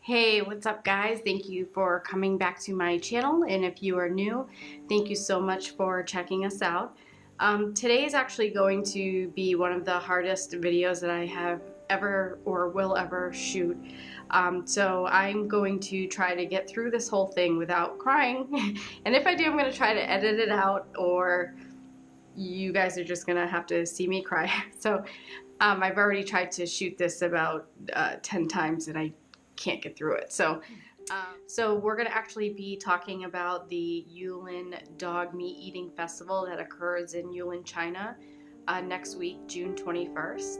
Hey, what's up guys? Thank you for coming back to my channel, and if you are new, thank you so much for checking us out. Today is actually going to be one of the hardest videos that I have ever or will ever shoot. So I'm going to try to get through this whole thing without crying, and if I do, I'm going to try to edit it out, or you guys are just going to have to see me cry. So I've already tried to shoot this about 10 times and I can't get through it. So we're going to actually be talking about the Yulin Dog Meat Eating Festival that occurs in Yulin, China next week, June 21st.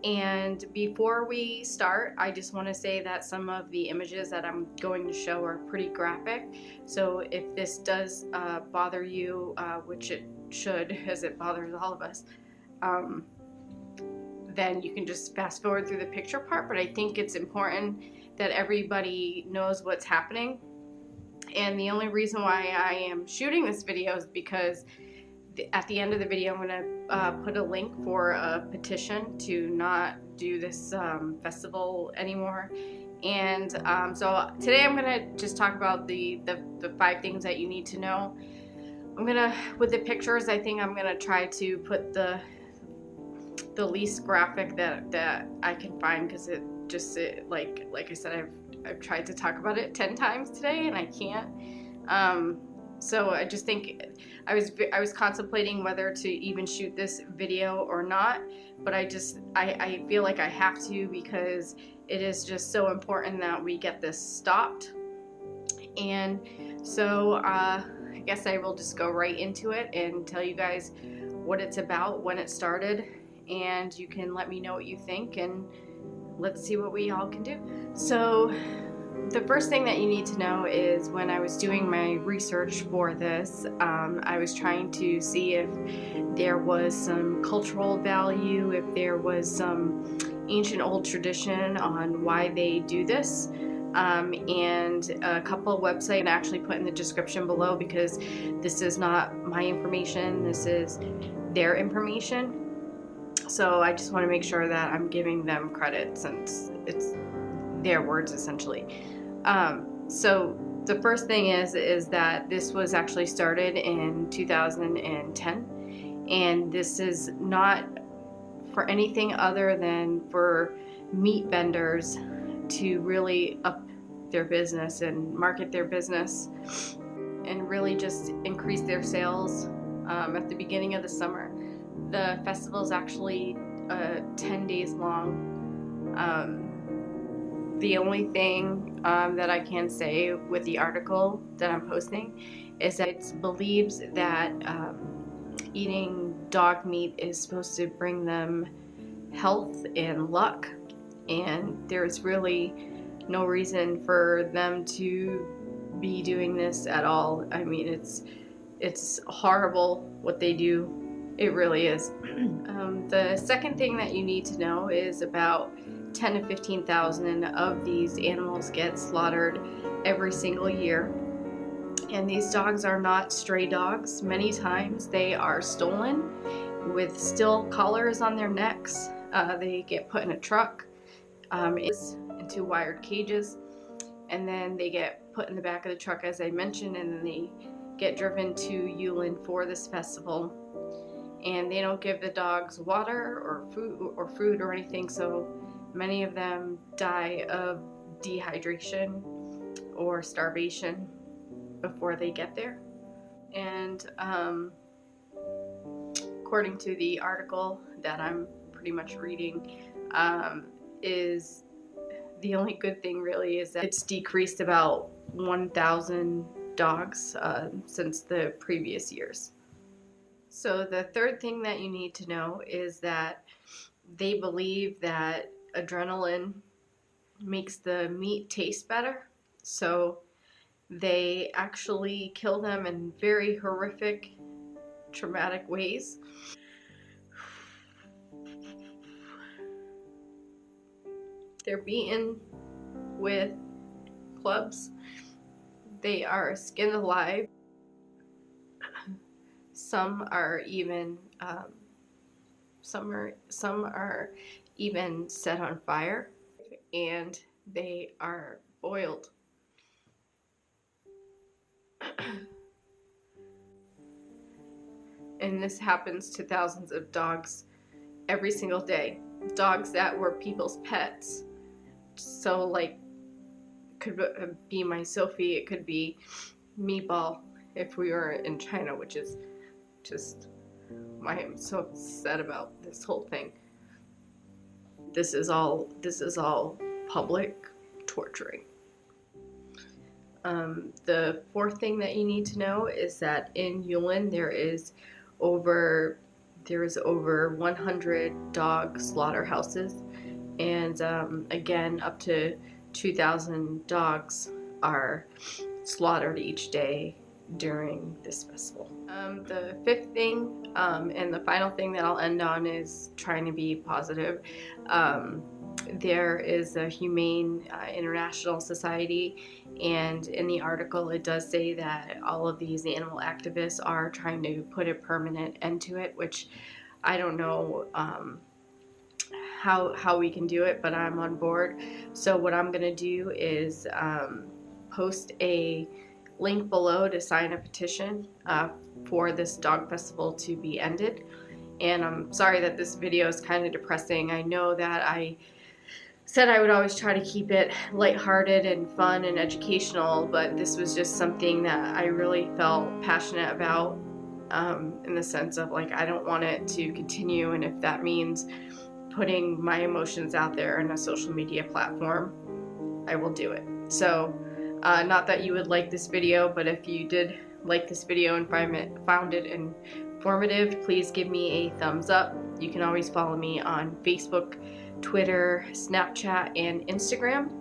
And before we start, I just want to say that some of the images that I'm going to show are pretty graphic. So if this does bother you, which it should, as it bothers all of us, then you can just fast forward through the picture part. But I think it's important that everybody knows what's happening. And the only reason why I am shooting this video is because at the end of the video I'm going to put a link for a petition to not do this festival anymore. And so today I'm going to just talk about the 5 things that you need to know. I'm going to, with the pictures, I think I'm going to try to put the least graphic that I can find, because like I said, I've tried to talk about it 10 times today and I can't. So I just think I was contemplating whether to even shoot this video or not, but I feel like I have to, because it is just so important that we get this stopped. And so I guess I will just go right into it and tell you guys what it's about, when it started, and you can let me know what you think, and let's see what we all can do. So the first thing that you need to know is, when I was doing my research for this, I was trying to see if there was some cultural value, if there was some ancient old tradition on why they do this. And a couple of websites I actually put in the description below, because this is not my information, this is their information. So I just want to make sure that I'm giving them credit, since it's their words essentially. So the first thing is that this was actually started in 2010, and this is not for anything other than for meat vendors to really up their business and market their business and really just increase their sales at the beginning of the summer. The festival is actually 10 days long. The only thing that I can say with the article that I'm posting is that it believes that eating dog meat is supposed to bring them health and luck, and there's really no reason for them to be doing this at all. I mean, it's horrible what they do. It really is. The second thing that you need to know is about 10 to 15,000 of these animals get slaughtered every single year. And these dogs are not stray dogs. Many times they are stolen with still collars on their necks. They get put in a truck into wired cages, and then they get put in the back of the truck, as I mentioned, and then they get driven to Yulin for this festival. And they don't give the dogs water or food or anything, so many of them die of dehydration or starvation before they get there. And according to the article that I'm pretty much reading, is the only good thing really is that it's decreased about 1,000 dogs since the previous years. So the third thing that you need to know is that they believe that adrenaline makes the meat taste better. So they actually kill them in very horrific, traumatic ways. They're beaten with clubs. They are skinned alive. Some are even set on fire, and they are spoiled. And this happens to thousands of dogs every single day. Dogs that were people's pets. So like, it could be my Sophie, it could be Meatball if we were in China, which is just why I'm so upset about this whole thing. This is all public torturing. The fourth thing that you need to know is that in Yulin there is over 100 dog slaughterhouses, and again, up to 2,000 dogs are slaughtered each day during this festival. The fifth thing and the final thing that I'll end on is trying to be positive. There is a Humane International Society, and in the article it does say that all of these animal activists are trying to put a permanent end to it, which I don't know how we can do it, but I'm on board. So what I'm gonna do is post a link below to sign a petition for this dog festival to be ended. And I'm sorry that this video is kind of depressing. I know that I said I would always try to keep it lighthearted and fun and educational, but this was just something that I really felt passionate about, in the sense of like, I don't want it to continue, and if that means putting my emotions out there in a social media platform, I will do it. So not that you would like this video, but if you did like this video and found it informative, please give me a thumbs up. You can always follow me on Facebook, Twitter, Snapchat, and Instagram.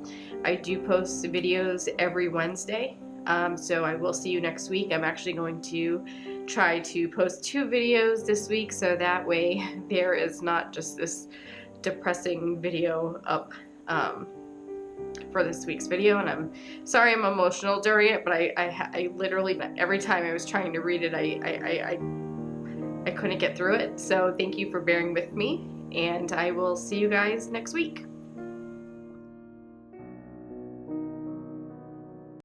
I do post videos every Wednesday, so I will see you next week. I'm actually going to try to post 2 videos this week, so that way there is not just this depressing video up for this week's video. And I'm sorry I'm emotional during it, but I literally, every time I was trying to read it, I couldn't get through it. So thank you for bearing with me, and I will see you guys next week.